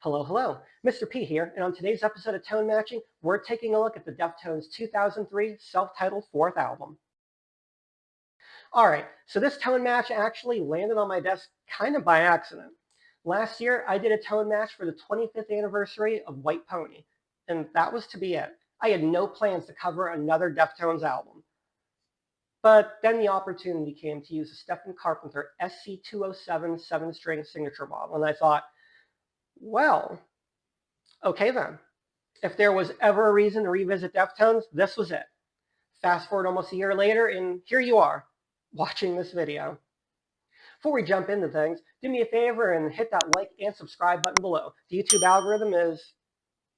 Hello, hello, Mr. P here, and on today's episode of Tone Matching, we're taking a look at the Deftones 2003 self-titled fourth album. Alright, so this tone match actually landed on my desk kind of by accident. Last year, I did a tone match for the 25th anniversary of White Pony, and that was to be it. I had no plans to cover another Deftones album. But then the opportunity came to use a Stephen Carpenter SC207 7-string signature model, and I thought, well, okay then. If there was ever a reason to revisit Deftones, this was it. Fast forward almost a year later, and here you are, watching this video. Before we jump into things, do me a favor and hit that like and subscribe button below. The YouTube algorithm is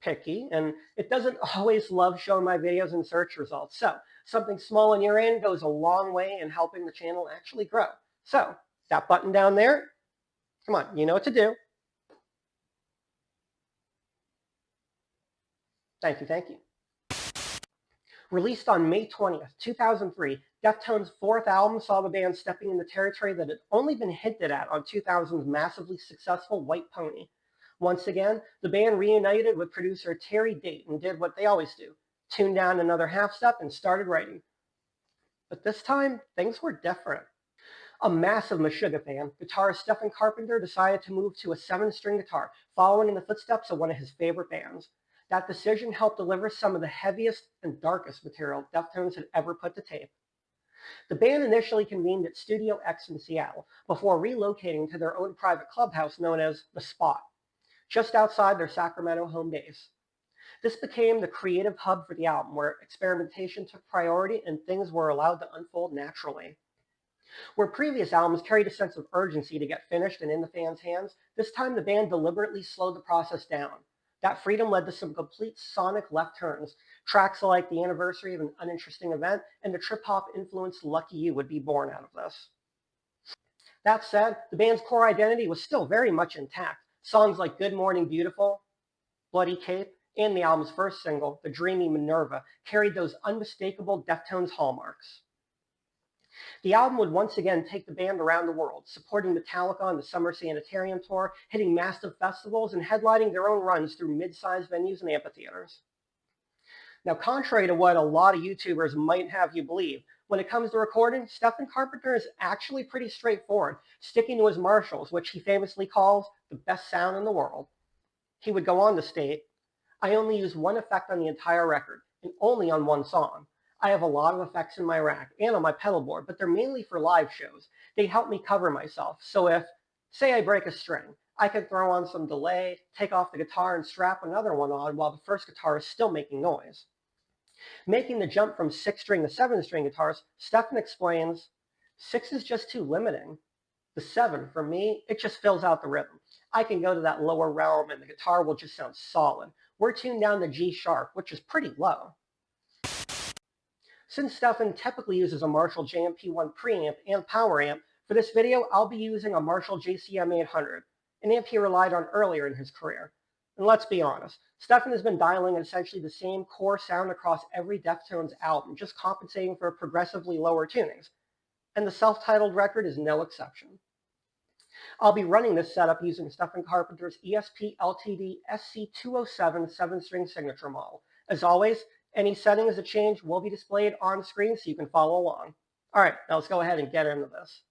picky, and it doesn't always love showing my videos in search results. So something small on your end goes a long way in helping the channel actually grow. So that button down there, come on, you know what to do. Thank you, thank you. Released on May 20th, 2003, Deftones' fourth album saw the band stepping into territory that had only been hinted at on 2000's massively successful White Pony. Once again, the band reunited with producer Terry Date and did what they always do, tuned down another half step and started writing. But this time, things were different. A massive Meshuggah fan, guitarist Stephen Carpenter decided to move to a 7-string guitar, following in the footsteps of one of his favorite bands. That decision helped deliver some of the heaviest and darkest material Deftones had ever put to tape. The band initially convened at Studio X in Seattle, before relocating to their own private clubhouse known as The Spot, just outside their Sacramento home base. This became the creative hub for the album, where experimentation took priority and things were allowed to unfold naturally. Where previous albums carried a sense of urgency to get finished and in the fans' hands, this time the band deliberately slowed the process down. That freedom led to some complete sonic left turns. Tracks like The Anniversary of an Uninteresting Event and the trip-hop influenced Lucky You would be born out of this. That said, the band's core identity was still very much intact. Songs like Good Morning Beautiful, Bloody Cape, and the album's first single, The Dreamy Minerva, carried those unmistakable Deftones hallmarks. The album would once again take the band around the world, supporting Metallica on the Summer Sanitarium tour, hitting massive festivals, and headlining their own runs through mid-sized venues and amphitheaters. Now, contrary to what a lot of YouTubers might have you believe, when it comes to recording, Stephen Carpenter is actually pretty straightforward, sticking to his Marshalls, which he famously calls the best sound in the world. He would go on to state, "I only use one effect on the entire record, and only on one song. I have a lot of effects in my rack and on my pedal board, but they're mainly for live shows. They help me cover myself. So if, say I break a string, I can throw on some delay, take off the guitar, and strap another one on while the first guitar is still making noise." Making the jump from 6-string to 7-string guitars, Stephen explains, 6 is just too limiting. The 7, for me, it just fills out the rhythm. I can go to that lower realm and the guitar will just sound solid. We're tuned down to G sharp, which is pretty low. Since Stephen typically uses a Marshall JMP1 preamp and power amp, for this video I'll be using a Marshall JCM800, an amp he relied on earlier in his career. And let's be honest, Stephen has been dialing essentially the same core sound across every Deftones album, just compensating for progressively lower tunings. And the self-titled record is no exception. I'll be running this setup using Stephen Carpenter's ESP LTD SC207 7-string signature model. As always, any settings that change will be displayed on screen so you can follow along. All right, now let's go ahead and get into this.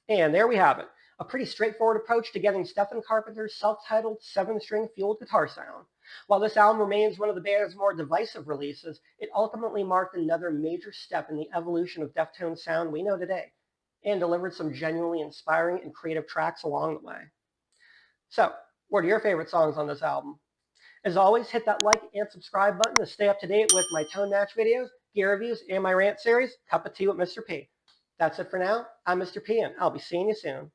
And there we have it, a pretty straightforward approach to getting Stephen Carpenter's self-titled 7-string fueled guitar sound. While this album remains one of the band's more divisive releases, it ultimately marked another major step in the evolution of Deftones sound we know today, and delivered some genuinely inspiring and creative tracks along the way. So, what are your favorite songs on this album? As always, hit that like and subscribe button to stay up to date with my tone match videos, gear reviews, and my rant series, Cup of Tea with Mr. P. That's it for now. I'm Mr. P, and I'll be seeing you soon.